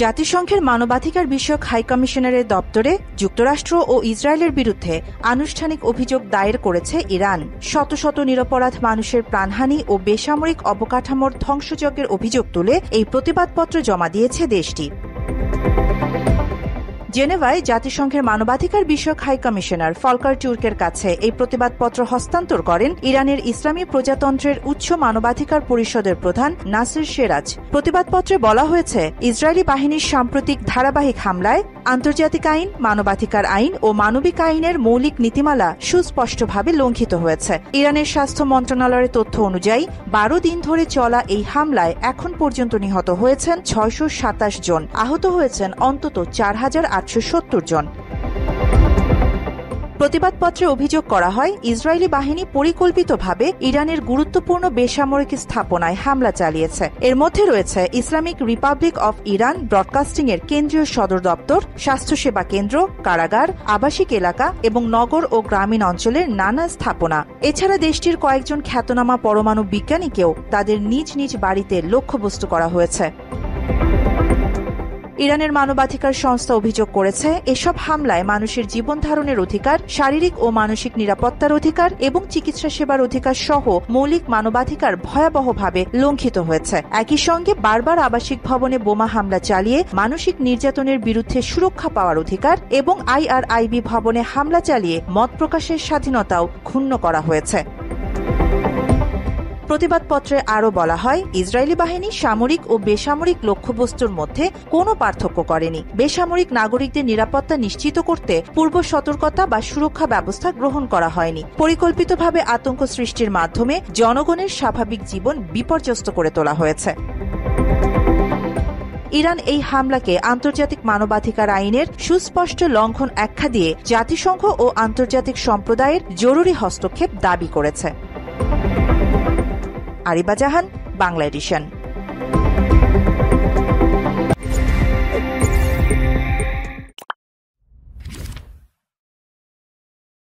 জাতিসংঘের মানবাধিকার বিষয়ক হাই কমিশনারের দপ্তরে যুক্তরাষ্ট্র ও ইসরায়েলের বিরুদ্ধে আনুষ্ঠানিক অভিযোগ দায়ের করেছে ইরান। শত শত নিরপরাধ মানুষের প্রাণহানি ও বেসামরিক অবকাঠামোর ধ্বংসযজ্ঞের অভিযোগ তুলে এই প্রতিবাদপত্র জমা দিয়েছে দেশটি। জেনেভায় জাতিসংঘের মানবাধিকার বিষয়ক হাই কমিশনার ফলকার টুর্কের কাছে এই প্রতিবাদপত্র হস্তান্তর করেন ইরানের ইসলামী প্রজাতন্ত্রের উচ্চ মানবাধিকার পরিষদের প্রধান নাসির সেরাজ। প্রতিবাদপত্রে বলা হয়েছে, ইসরায়েলি বাহিনীর সাম্প্রতিক ধারাবাহিক হামলায় আন্তর্জাতিক আইন, মানবাধিকার আইন ও মানবিক আইনের মৌলিক নীতিমালা সুস্পষ্টভাবে লঙ্ঘিত হয়েছে। ইরানের স্বাস্থ্য মন্ত্রণালয়ের তথ্য অনুযায়ী 12 দিন ধরে চলা এই হামলায় এখন পর্যন্ত নিহত হয়েছেন 627 জন, আহত হয়েছেন অন্তত 4870 জন। প্রতিবাদপত্রে অভিযোগ করা হয়, ইসরায়েলি বাহিনী পরিকল্পিতভাবে ইরানের গুরুত্বপূর্ণ বেসামরিক স্থাপনায় হামলা চালিয়েছে। এর মধ্যে রয়েছে Islamic Republic of Iran broadcasting এর কেন্দ্রীয় সদর দপ্তর, স্বাস্থ্যসেবা কেন্দ্র, কারাগার, আবাসিক এলাকা এবং নগর ও গ্রামীণ অঞ্চলের নানা স্থাপনা। এছাড়া দেশটির কয়েকজন খ্যাতনামা পরমাণু বিজ্ঞানীকেও তাদের নিজ নিজ বাড়িতে লক্ষ্যবস্তু করা হয়েছে। ইরানের মানবাধিকার সংস্থা অভিযোগ করেছে, এসব হামলায় মানুষের জীবন ধারণের অধিকার, শারীরিক ও মানসিক নিরাপত্তার অধিকার এবং চিকিৎসা সেবার অধিকার সহ মৌলিক মানবাধিকার ভয়াবহভাবে লঙ্ঘিত হয়েছে। একই সঙ্গে বারবার আবাসিক ভবনে বোমা হামলা চালিয়ে মানসিক নির্যাতনের বিরুদ্ধে সুরক্ষা পাওয়ার অধিকার এবং IRIB ভবনে হামলা চালিয়ে মত প্রকাশের স্বাধীনতাও ক্ষুণ্ণ করা হয়েছে। প্রতিবাদপত্রে আরও বলা হয়, ইসরায়েলি বাহিনী সামরিক ও বেসামরিক লক্ষ্যবস্তুর মধ্যে কোনো পার্থক্য করেনি। বেসামরিক নাগরিকদের নিরাপত্তা নিশ্চিত করতে পূর্ব সতর্কতা বা সুরক্ষা ব্যবস্থা গ্রহণ করা হয়নি। পরিকল্পিতভাবে আতঙ্ক সৃষ্টির মাধ্যমে জনগণের স্বাভাবিক জীবন বিপর্যস্ত করে তোলা হয়েছে। ইরান এই হামলাকে আন্তর্জাতিক মানবাধিকার আইনের সুস্পষ্ট লঙ্ঘন আখ্যা দিয়ে জাতিসংঘ ও আন্তর্জাতিক সম্প্রদায়ের জরুরি হস্তক্ষেপ দাবি করেছে। আরিবা জাহান, বাংলা এডিশন।